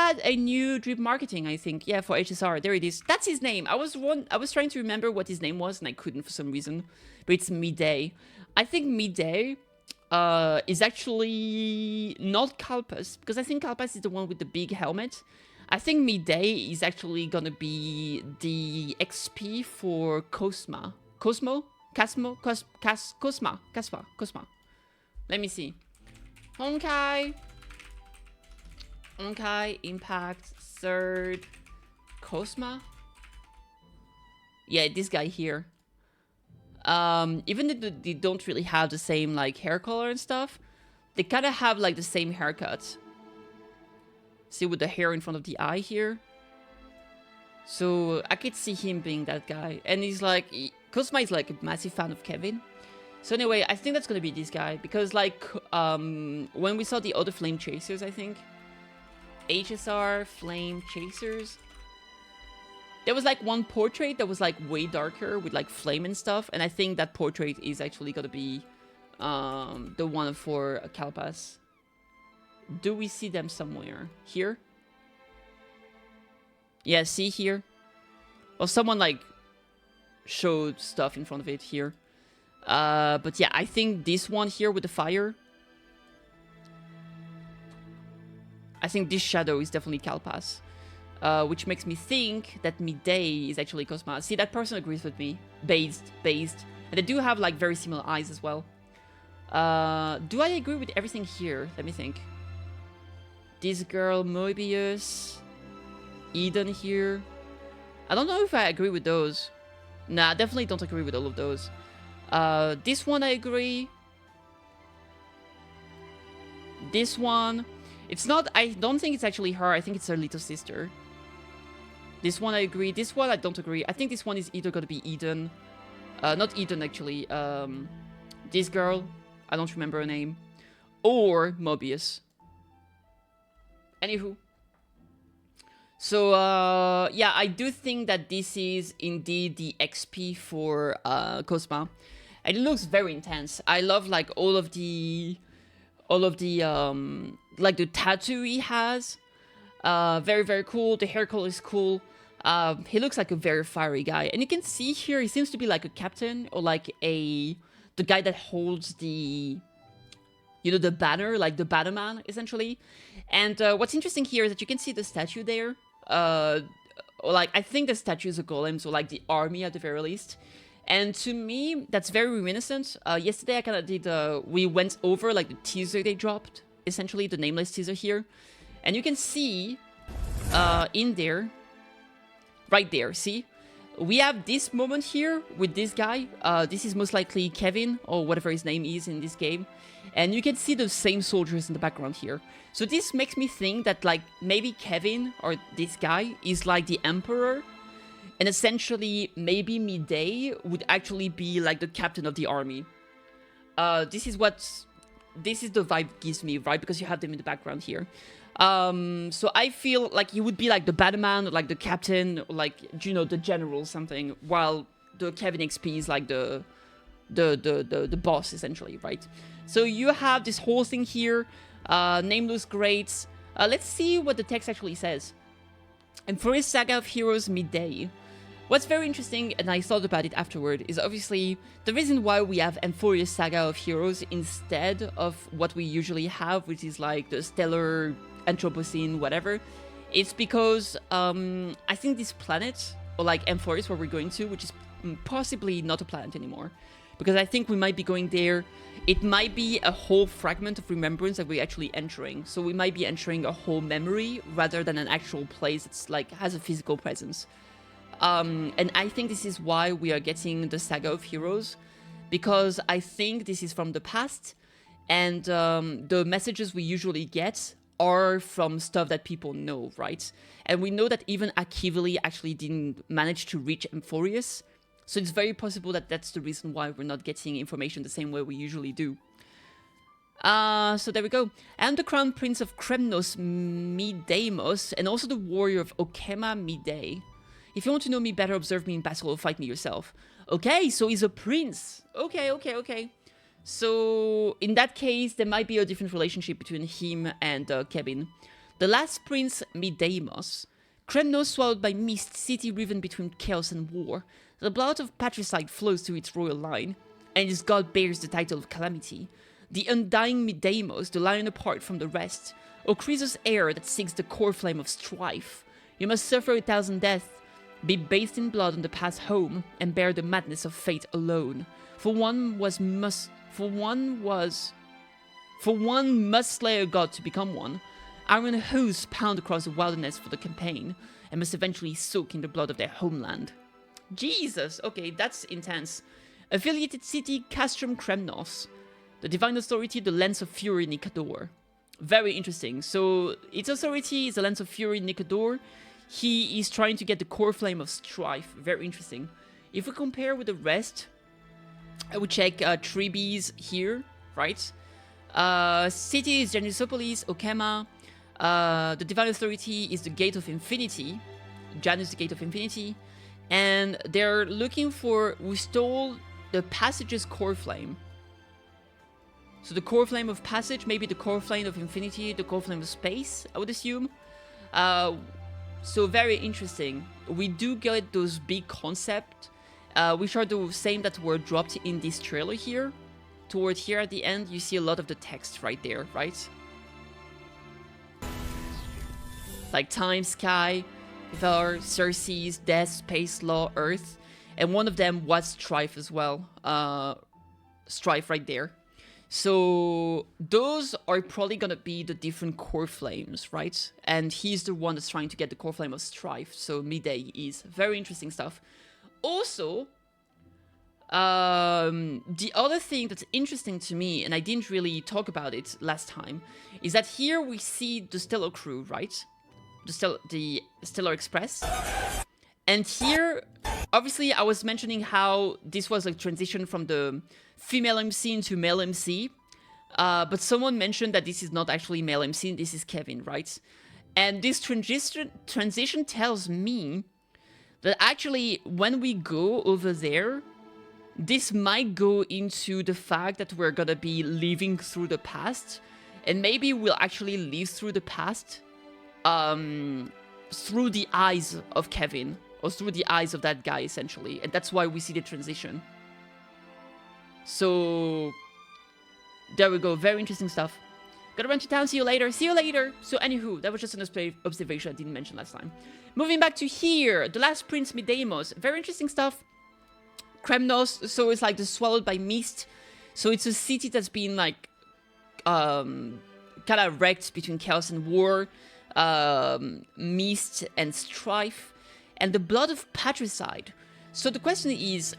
had a new drip marketing, I think. Yeah, for HSR. There it is. That's his name. I was trying to remember what his name was, and I couldn't for some reason. But it's Mydei. I think Mydei is actually not Kalpas, because I think Kalpas is the one with the big helmet. I think Mydei is actually gonna be the XP for KOSMA. KOSMA. Let me see. Honkai, Impact, third, KOSMA. Yeah, this guy here. Even though they don't really have the same like hair color and stuff, they kind of have like the same haircut. See, with the hair in front of the eye here. So I could see him being that guy. And he's like, KOSMA is like a massive fan of Kevin. So anyway, I think that's gonna be this guy. Because like, when we saw the other Flame Chasers, I think. HSR Flame Chasers. There was like one portrait that was like way darker with like flame and stuff. And I think that portrait is actually gonna be the one for Kalpas. Do we see them somewhere? Here? Yeah, see here? Or someone like showed stuff in front of it here. But yeah, I think this one here with the fire. I think this shadow is definitely Kalpas. Which makes me think that Mydei is actually KOSMA. See, that person agrees with me. Based. And they do have like very similar eyes as well. Do I agree with everything here? Let me think. This girl, Mobius. Eden here. I don't know if I agree with those. Nah, definitely don't agree with all of those. This one I agree. This one. It's not, I don't think it's actually her. I think it's her little sister. This one I agree. This one I don't agree. I think this one is either gonna be Eden. Not Eden actually. This girl. I don't remember her name. Or Mobius. Anywho. So, yeah, I do think that this is indeed the XP for KOSMA. And it looks very intense. I love, like, all of the, like, the tattoo he has. Very, very cool. The hair color is cool. He looks like a very fiery guy. And you can see here, he seems to be like a captain or like the guy that holds the, you know, the banner, like the Batman, essentially. And what's interesting here is that you can see the statue there. Like, I think the statue is a golem, so like the army at the very least. And to me, that's very reminiscent. Yesterday I kind of did, we went over like the teaser they dropped, essentially the Nameless teaser here. And you can see in there, right there, see? We have this moment here with this guy. This is most likely Kevin, or whatever his name is in this game. And you can see the same soldiers in the background here. So this makes me think that, like, maybe Kevin, or this guy, is like the Emperor. And essentially, maybe Mydei would actually be like the captain of the army. This is the vibe it gives me, right? Because you have them in the background here. So I feel like he would be like the Batman, or like the captain, or like, you know, the general something, while the Kevin XP is like the boss, essentially, right? So you have this whole thing here. Name looks great. Let's see what the text actually says. And for his Saga of Heroes Mydei, what's very interesting, and I thought about it afterward, is obviously the reason why we have Emphorius Saga of Heroes instead of what we usually have, which is like the Stellar Anthropocene, whatever. It's because I think this planet, or like Emphorius, where we're going to, which is possibly not a planet anymore, because I think we might be going there. It might be a whole fragment of remembrance that we're actually entering. So we might be entering a whole memory rather than an actual place that's like has a physical presence. And I think this is why we are getting the Saga of Heroes, because I think this is from the past, and the messages we usually get are from stuff that people know, right? And we know that even Akivali actually didn't manage to reach Emphorius, so it's very possible that that's the reason why we're not getting information the same way we usually do. So there we go. I am the Crown Prince of Kremnos Mideimos, and also the warrior of Okema Mydei. If you want to know me better, observe me in battle or fight me yourself. Okay, so he's a prince. Okay. So in that case, there might be a different relationship between him and Kevin. The last prince Mydei, Kremnos swallowed by mist, city riven between chaos and war. The blood of patricide flows through its royal line, and its god bears the title of Calamity. The undying Mydei, the lion apart from the rest, O Chrysos heir that seeks the core flame of strife. You must suffer 1,000 deaths, be bathed in blood on the path home, and bear the madness of fate alone. For one must slay a god to become one. Iron hosts pound across the wilderness for the campaign, and must eventually soak in the blood of their homeland. Jesus, okay, that's intense. Affiliated city, Castrum Kremnos. The divine authority, the Lens of Fury, Nikador. Very interesting. So, its authority is the Lens of Fury, Nikador. He is trying to get the core flame of strife. Very interesting. If we compare with the rest, I would check Tribes here, right? City is Janisopolis, Okema. The divine authority is the Gate of Infinity. Janus, the Gate of Infinity. And they're looking for... We stole the Passage's core flame. So the core flame of Passage, maybe the core flame of Infinity, the core flame of Space, I would assume. So very interesting. We do get those big concepts, which are the same that were dropped in this trailer here. Toward here at the end, you see a lot of the text right there, right? Like Time, Sky, Var, Circes, Death, Space, Law, Earth. And one of them was Strife as well. Strife right there. So those are probably gonna be the different core flames, right? And he's the one that's trying to get the core flame of Strife. So Mydei is very interesting stuff. Also, the other thing that's interesting to me, and I didn't really talk about it last time, is that here we see the Stellar Crew, right? The Stellar Express. And here, obviously, I was mentioning how this was a transition from the female MC into male MC. But someone mentioned that this is not actually male MC, this is Kevin, right? And this transition tells me that actually, when we go over there, this might go into the fact that we're gonna be living through the past. And maybe we'll actually live through the past through the eyes of Kevin. Or through the eyes of that guy, essentially. And that's why we see the transition. So, there we go. Very interesting stuff. Gotta run to town. See you later. See you later. So, anywho, that was just an observation I didn't mention last time. Moving back to here. The last Prince Mydei. Very interesting stuff. Kremnos. So, it's like the swallowed by mist. So, it's a city that's been like... kind of wrecked between chaos and war. Mist and strife. And the blood of patricide. So the question is,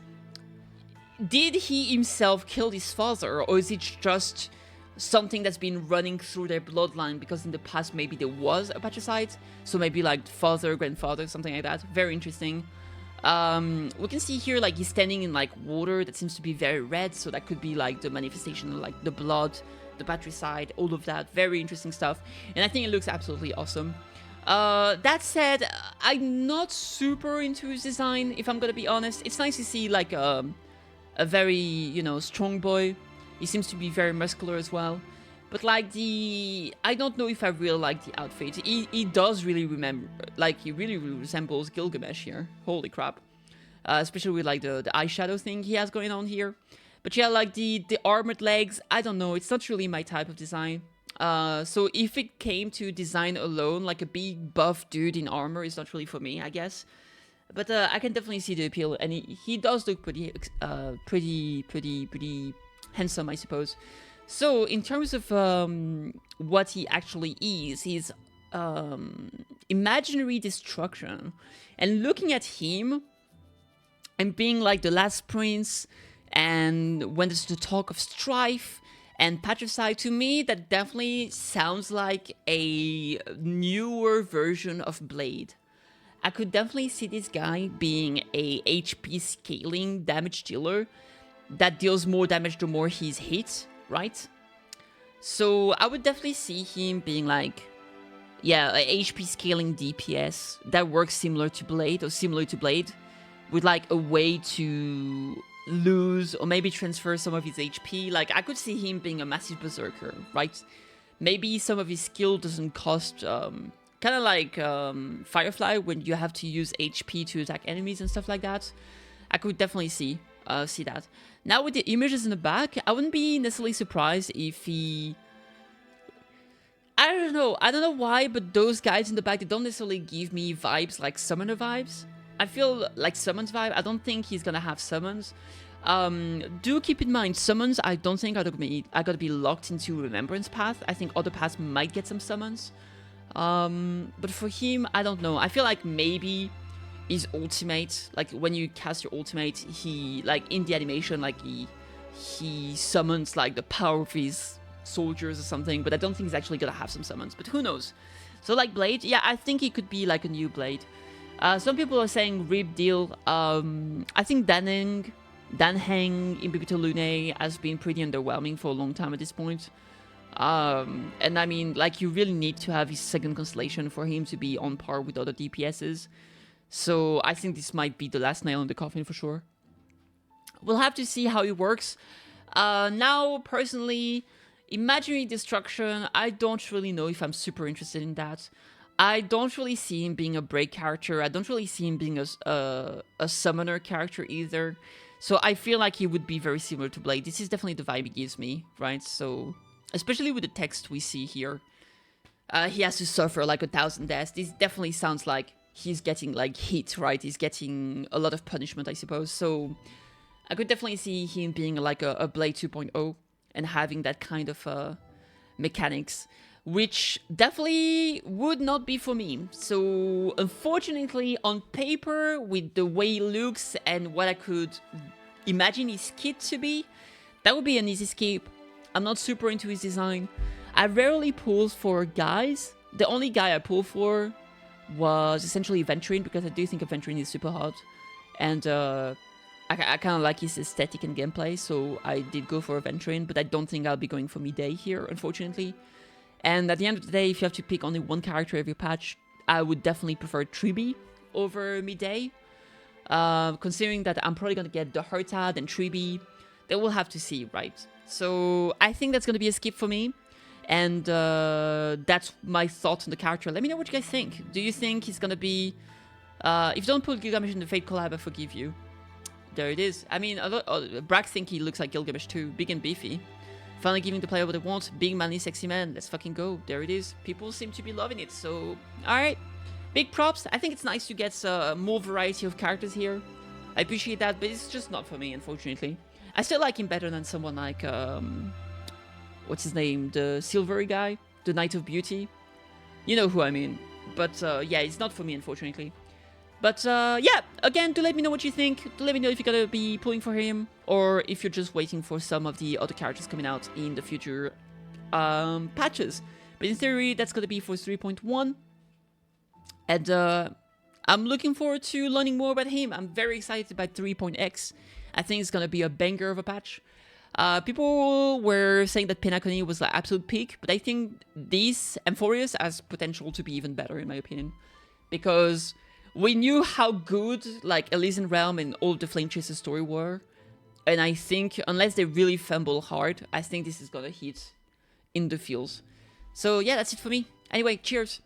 did he himself kill his father, or is it just something that's been running through their bloodline because in the past maybe there was a patricide? So maybe like father, grandfather, something like that. Very interesting. We can see here like he's standing in like water that seems to be very red, so that could be like the manifestation of like the blood, the patricide, all of that. Very interesting stuff. And I think it looks absolutely awesome. That said, I'm not super into his design, if I'm gonna be honest. It's nice to see, like, a very, you know, strong boy. He seems to be very muscular as well. But, like, I don't know if I really like the outfit. He does really he really resembles Gilgamesh here. Holy crap. Especially with, like, the eyeshadow thing he has going on here. But yeah, like, the armored legs, I don't know. It's not really my type of design. So if it came to design alone, like a big buff dude in armor is not really for me, I guess. But I can definitely see the appeal, and he does look pretty handsome, I suppose. So in terms of what he actually is, he's imaginary destruction. And looking at him and being like the last prince, and when there's the talk of strife and patricide, to me, that definitely sounds like a newer version of Blade. I could definitely see this guy being a HP scaling damage dealer that deals more damage the more he's hit, right? So I would definitely see him being like, yeah, a HP scaling DPS that works similar to Blade, with like a way to lose or maybe transfer some of his HP. Like, I could see him being a massive berserker, right? Maybe some of his skill doesn't cost, kind of like Firefly, when you have to use HP to attack enemies and stuff like that. I could definitely see that. Now with the images in the back, I wouldn't be necessarily surprised if he... I don't know why, but those guys in the back, they don't necessarily give me vibes like summoner vibes. I feel like summons vibe. I don't think he's gonna have summons. Do keep in mind, summons I don't think are gonna be locked into Remembrance Path. I think other paths might get some summons. But for him, I don't know. I feel like maybe his ultimate, like when you cast your ultimate, he, like in the animation, like he summons like the power of his soldiers or something, but I don't think he's actually gonna have some summons, but who knows. So like Blade, yeah, I think he could be like a new Blade. Some people are saying Rib Deal. I think Danheng in Bibito Lune has been pretty underwhelming for a long time at this point. And I mean, like, you really need to have his second constellation for him to be on par with other DPSs. So I think this might be the last nail in the coffin for sure. We'll have to see how it works. Now, personally, Imaginary Destruction, I don't really know if I'm super interested in that. I don't really see him being a break character. I don't really see him being a summoner character either. So I feel like he would be very similar to Blade. This is definitely the vibe he gives me, right? So, especially with the text we see here. He has to suffer like 1,000 deaths. This definitely sounds like he's getting like hit, right? He's getting a lot of punishment, I suppose. So I could definitely see him being like a Blade 2.0 and having that kind of mechanics, which definitely would not be for me. So unfortunately, on paper, with the way he looks and what I could imagine his kit to be, that would be an easy skip. I'm not super into his design. I rarely pull for guys. The only guy I pull for was essentially Venturine, because I do think Venturine is super hot. And I kind of like his aesthetic and gameplay, so I did go for Venturine, but I don't think I'll be going for Mydei here, unfortunately. And at the end of the day, if you have to pick only one character every patch, I would definitely prefer Tribi over Mydei. Considering that I'm probably going to get the Hertad and Tribi, then we'll have to see, right? So I think that's going to be a skip for me. And that's my thoughts on the character. Let me know what you guys think. Do you think he's going to be... if you don't put Gilgamesh in the Fate collab, I forgive you. There it is. I mean, Brack think he looks like Gilgamesh too. Big and beefy. Finally giving the player what they want. Big, manly, sexy man. Let's fucking go. There it is. People seem to be loving it. So, alright. Big props. I think it's nice to get more variety of characters here. I appreciate that, but it's just not for me, unfortunately. I still like him better than someone like... what's his name? The silvery guy? The Knight of Beauty? You know who I mean. But, yeah, it's not for me, unfortunately. But, yeah, again, do let me know what you think. Do let me know if you're gonna be pulling for him, or if you're just waiting for some of the other characters coming out in the future patches. But in theory, that's gonna be for 3.1. And, I'm looking forward to learning more about him. I'm very excited about 3.x. I think it's gonna be a banger of a patch. People were saying that Penacony was the absolute peak, but I think this Amphorius has potential to be even better, in my opinion. Because... we knew how good, like, Elysian Realm and all the Flame Chaser story were. And I think, unless they really fumble hard, I think this is gonna hit in the feels. So, yeah, that's it for me. Anyway, cheers!